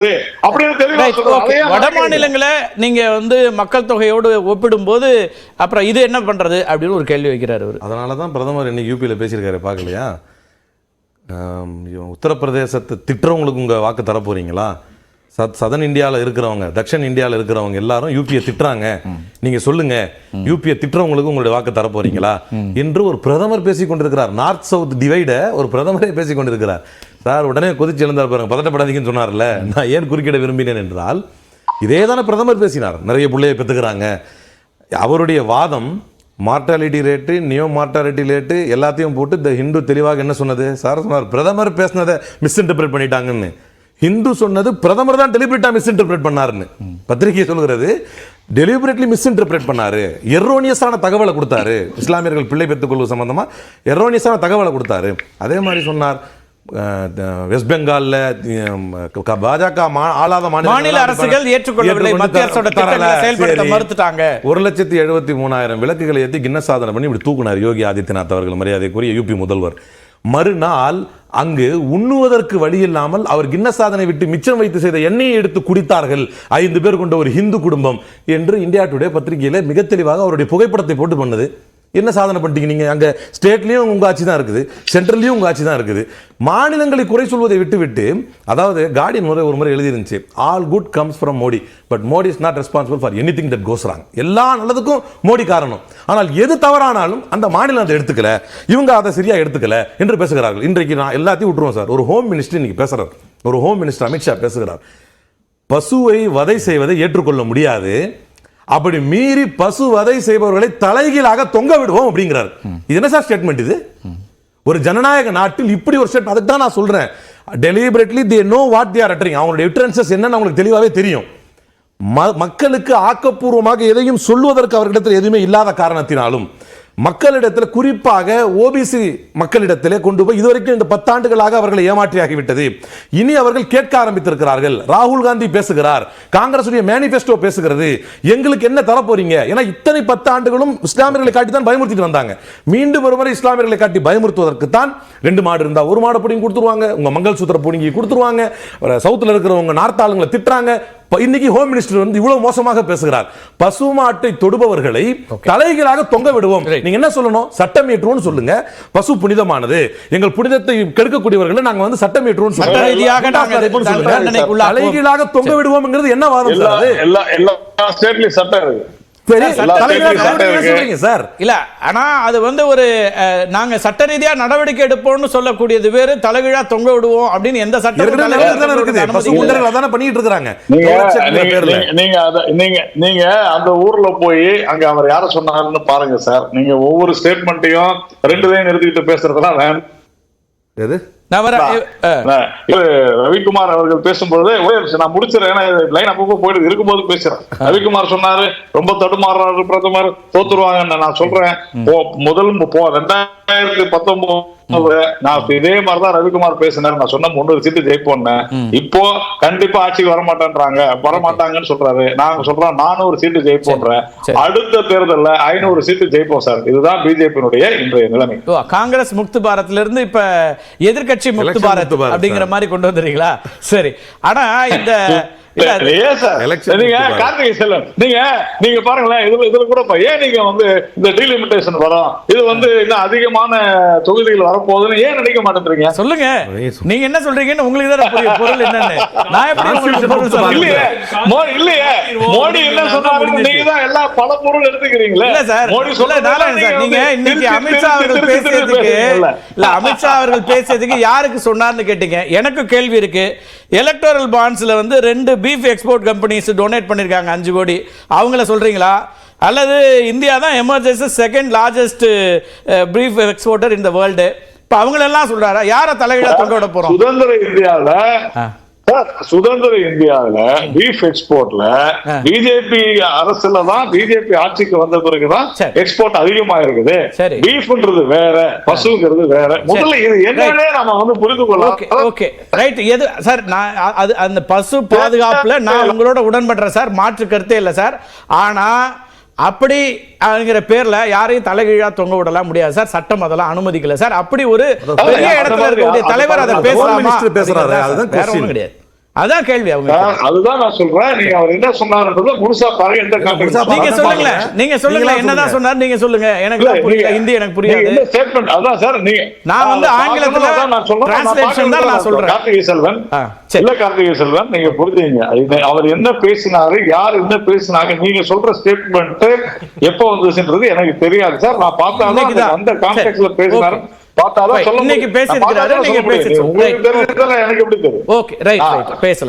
வட மாநிலங்களை நீங்க மக்கள் தொகையோடு ஒப்பிடும் போது அப்புறம் இது என்ன பண்றது அப்படின்னு ஒரு கேள்வி வைக்கிறார் அவர். அதனாலதான் பிரதமர் இன்னைக்கு யூபியில பேசியிருக்காரு, பார்க்கலையா? உத்தரப்பிரதேசத்தை திட்டுறவங்களுக்கு உங்க வாக்கு தர போறீங்களா? சதன் இந்தியாவில் இருக்கிறவங்க, தக்ஷன் இந்தியாவில் இருக்கிறவங்க எல்லாரும் யூபியை திட்டுறாங்க, நீங்க சொல்லுங்க யூபியை திட்டுறவங்களுக்கு உங்களுடைய வாக்கு தர போறீங்களா என்று ஒரு பிரதமர் பேசிக் கொண்டிருக்கிறார். நார்த் சவுத் டிவைட ஒரு பிரதமரே பேசிக் கொண்டிருக்கிறார். சார் உடனே கொதிச்சு எழுந்தார் பாருங்க, பதட்டப்படாதீங்கன்னு சொன்னார்ல. நான் ஏன் குறுக்கிட விரும்பினேன் என்றால், இதே தானே பிரதமர் பேசினார். நிறைய பிள்ளையை பெற்றுக்கிறாங்க. அவருடைய வாதம் mortality rate, neo mortality rate எல்லாத்தையும் போட்டு இந்த ஹிந்து தெளிவாக என்ன சொன்னது? சார் சொன்னார் பிரதமர் பேசினதை மிஸ்இன்டர்பிரேட் பண்ணிட்டாங்கன்னு. ஹிந்து சொன்னது பிரதமர் தான் டெலிபரேட்டா மிஸ்இன்டர்பிரேட் பண்ணாருன்னு பத்திரிகை சொல்கிறது. டெலிபரேட்லி மிஸ்இன்டர்பிரேட் பண்ணாரு, எர்ரோனியஸான தகவலை கொடுத்தாரு. இஸ்லாமியர்கள் பிள்ளை பெற்றுக் கொள்வது சம்பந்தமா எர்ரோனியஸான தகவலை கொடுத்தாரு. அதே மாதிரி சொன்னார் வெஸ்ட் பெங்கால்ல பாஜக ஆளாத மாநில அரசுகள் ஏற்றுக்கொள்ளவில்லை, மத்திய அரசோட திட்டங்களை செயல்படுத்த மறுத்துட்டாங்க. 1,73,000 விளக்குகளை ஏற்றி கின்னஸ் சாதனை பண்ணி இப்படி தூக்குனார் யோகி ஆதித்யநாத் அவர்கள், மரியாதைக்குரிய யூபி முதல்வர். மறுநாள் அங்கு உண்ணுவதற்கு வழி இல்லாமல் அவர் கின்னஸ் சாதனை விட்டு மிச்சம் வைத்து செய்த எண்ணெயை எடுத்து குடித்தார்கள் 5 பேர் கொண்ட ஒரு ஹிந்து குடும்பம் என்று இந்தியா டுடே பத்திரிகையில மிக தெளிவாக அவருடைய புகைப்படத்தை போட்டு பண்ணது. என்ன சாதனை பண்ணிட்டீங்க நீங்க? அங்க ஸ்டேட்லயும் உங்க ஆட்சி தான் இருக்குது, சென்ட்ரல்லையும் உங்க ஆட்சி தான் இருக்குது. மாநிலங்களை குறை சொல்வதை விட்டு அதாவது கார்டியன் ஒரு முறை எழுதிருந்துச்சு, all good comes from Modi but Modi is not responsible for anything that goes wrong. எல்லா நல்லதுக்கும் மோடி காரணம், ஆனால் எது தவறானாலும் அந்த மாநிலம் அதை எடுத்துக்கல, இவங்க அதை சரியா எடுத்துக்கல என்று பேசுகிறார்கள். இன்றைக்கு நான் எல்லாத்தையும் விட்டுருவோம் சார். ஒரு ஹோம் மினிஸ்டர் இன்னைக்கு பேசுறார், ஒரு ஹோம் மினிஸ்டர் அமித்ஷா பேசுகிறார், பசுவை வதை செய்வதை ஏற்றுக்கொள்ள முடியாது, அப்படி மீறி பசு வதை செய்பவர்களை தலைகீழாக தொங்க விடுவோம் அப்படிங்கிறார். இது என்ன சார் ஸ்டேட்மெண்ட் இது? ஒரு ஜனநாயக நாட்டில் இப்படி ஒரு ஸ்டேட்மெண்ட். அதுக்கு தான் நான் சொல்றேன், deliberately they know what they are அட்டரிங். அவங்களுடைய யூட்டரன்சஸ் என்னன்னு அவங்களுக்கு தெளிவாகவே தெரியும். மக்களுக்கு ஆக்கப்பூர்வமாக எதையும் சொல்வதற்கு அவர்களிடத்தில் எதுவுமே இல்லாத காரணத்தினாலும் மக்களிடத்தில், குறிப்பாக ஓபிசி மக்களிடத்திலே கொண்டு போய் இதுவரைக்கும் இந்த 10 ஆண்டுகளாக அவர்களை ஏமாற்றியாகிவிட்டது. இனி அவர்கள் கேட்க ஆரம்பித்திருக்கிறார்கள். ராகுல் காந்தி பேசுகிறார், காங்கிரஸ் மேனிபெஸ்டோ பேசுகிறது, எங்களுக்கு என்ன தர போறீங்க? ஏன்னா இத்தனை 10 ஆண்டுகளும் இஸ்லாமியர்களை காட்டி தான் பயமுறுத்திட்டு வந்தாங்க. மீண்டும் ஒருமுறை இஸ்லாமியர்களை காட்டி பயமுறுத்துவதற்கு தான் 2 மாடு இருந்தா 1 மாடு பிடிங்கி கொடுத்துருவாங்க, உங்க மங்கள் சூத்திர பிடிங்கி கொடுத்துருவாங்க, சவுத்தில் இருக்கிறவங்க நார்த் ஆளுங்களை திட்டுறாங்க. இன்னைக்கு ஹோம் மினிஸ்டர் இவ்வளவு மோசமாக பேசுகிறார். பசுமாட்டை தொடுபவர்களை தலைகளாக தொங்க விடுவோம். நீங்க என்ன சொல்லணும்? சட்டம் இயற்றுவோம் சொல்லுங்க. பசு புனிதமானது, எங்கள் புனிதத்தை கெடுக்கக்கூடியவர்களை நாங்க சட்டம் இயற்றுவோம் சொல்லுங்க. தலைகளாக தொங்க விடுவோம் என்ன வாதம் சார்? எல்லா ஸ்டேட்லயும் சட்டம் இருக்கு. ஒரு நாங்க சட்ட ரீதியா நடவடிக்கை எடுப்போம்னு சொல்லக்கூடியது வேறு, தலைகீழா தொங்க விடுவோம் அப்படின்னு எந்த சட்டம் பண்ணிட்டு இருக்காங்க. நீங்க அந்த ஊர்ல போய் அங்க அவர் யார சொன்னாருன்னு பாருங்க சார். நீங்க ஒவ்வொரு ஸ்டேட்மெண்ட்டையும் 2 லைன் எடுத்துக்கிட்டு பேசுறதுலாம் ரவிக்குமார் அவர்கள் பேசும்போது நான் முடிச்சிடறேன், லைன் அப்பப்போ போயிட்டு இருக்கும்போது பேசுறேன். ரவிக்குமார் சொன்னாரு ரொம்ப தடுமாறுறாரு பிரதமர், தோத்துருவாங்க. நான் சொல்றேன், முதல் 2019 நான் இதே மாதிரிதான் ரவிக்குமார் பேசினார். நான் சொன்ன 300 சீட்டு ஜெயிப்போன்னு. இப்போ கண்டிப்பா ஆட்சிக்கு வரமாட்டாங்கன்னு சொல்றாரு. நாங்க சொல்றோம் 400 சீட்டு ஜெயிப்போன்றேன். அடுத்த தேர்தல்ல 500 சீட்டு ஜெயிப்போம் சார். இதுதான் பிஜேபியினுடைய இன்றைய நிலைமை. காங்கிரஸ் முக்து பாரத்ல இருந்து இப்ப எதிர்கட்சி முக்து பாரத் அப்படிங்கிற மாதிரி கொண்டு வந்துறீங்களா? சரி, ஆனா இந்த கார்த்திகை செல்வன் நீங்க பாருங்களேன், இதுல கூட ஏன் நீங்க இந்த டீலிமிட்டேஷன் வரும், இது இன்னும் அதிகமான தொகுதிகள் வரப்போகுதுன்னு ஏன் நினைக்க மாட்டேங்கிறீங்க? சொல்லுங்க, நீங்க என்ன சொல்றீங்கன்னு உங்களுக்கு தான் பொருள் என்னன்னு. நான் இல்லையே மோடி என்ன சொன்னாரு, நீங்க தான் எல்லா பல பொருள் எடுத்துக்கிறீங்களே. இல்ல சார், மோடி சொல்ல நீங்க இன்னைக்கு அமித்ஷா அவர்கள் பேசியதுக்கு இல்ல, அமித்ஷா அவர்கள் பேசியதுக்கு யாருக்கு சொன்னார்னு கேட்டீங்க. எனக்கு கேள்வி இருக்கு. எலக்டோரல் பாண்ட்ஸ்ல 2 பீஃப் எக்ஸ்போர்ட் கம்பெனிஸ் டொனேட் பண்ணிருக்காங்க 5 கோடி. அவங்கள சொல்றீங்களா? அல்லது இந்தியா தான் emergency second largest beef exporter in the world. இப்ப அவங்க எல்லாம் சொல்றாரா? யார தலையில தொங்க விட போறோம்? சுதந்திர இந்தியாவில் பீஃப் எக்ஸ்போர்ட்ல பிஜேபி அரசுல தான், பிஜேபி ஆட்சிக்கு வந்த பிறகுதான் எக்ஸ்போர்ட் அதிகமா இருக்குது. பீஃப்ன்றது வேற, பசுங்கிறது வேற. முதல்ல இது என்னன்னே நாம புரிந்து கொள்ளலாம். Okay right. எது சார், நான் அது அந்த பசு பாதுகாப்புல நான் உங்களோட உடன்படுறேன் சார், மாற்று கருத்தே இல்லை சார். ஆனா அப்படி பேர்ல யாரையும் தலைகீழா தொங்க விடலாம் முடியாது சார். சட்டம் அதெல்லாம் அனுமதிக்கல சார். அப்படி ஒரு பெரிய இடத்துல இருக்கக்கூடிய தலைவர் அதை பேசலாமா? பேசுறாரு, அதுதான் கிடையாது. அதான் கேள்வி அவங்க. அதுதான் நான் சொல்றேன். நீங்க அவர் என்ன சொன்னாருன்றத முழுசா பாருங்க. எந்த கான்டெக்ஸ்ட் நீங்க சொல்லுங்க, நீங்க சொல்லுங்க என்னதான் சொன்னார் நீங்க சொல்லுங்க. எனக்கு புரியல, ஹிந்தி எனக்கு புரியாது. இந்த ஸ்டேட்மெண்ட் அதான் சார். நீங்க நான் வந்து ஆங்கிலத்துல நான் சொல்றேன், டிரான்ஸ்லேஷன் தான் நான் சொல்றேன். கார்த்திகை செல்வன் இல்ல கார்த்திகை செல்வன், நீங்க புரிஞ்சுங்க அவர் என்ன பேசினாரு, யார் என்ன பேசினாங்க. நீங்க சொல்ற ஸ்டேட்மெண்ட் எப்ப வந்துச்சுன்றது எனக்கு தெரியாது சார். நான் பார்த்தாலும் அந்த கான்டெக்ஸ்ட்ல பேசினாரு பார்த்தாலும் சொல்ல. இன்னைக்கு பேசியிருக்கிறாரு, நீங்க பேசுங்க. உங்களுக்கு தெரிஞ்சதுல எனக்கு எப்படி தெரியும்? ஓகே, ரைட், பேசலாம்.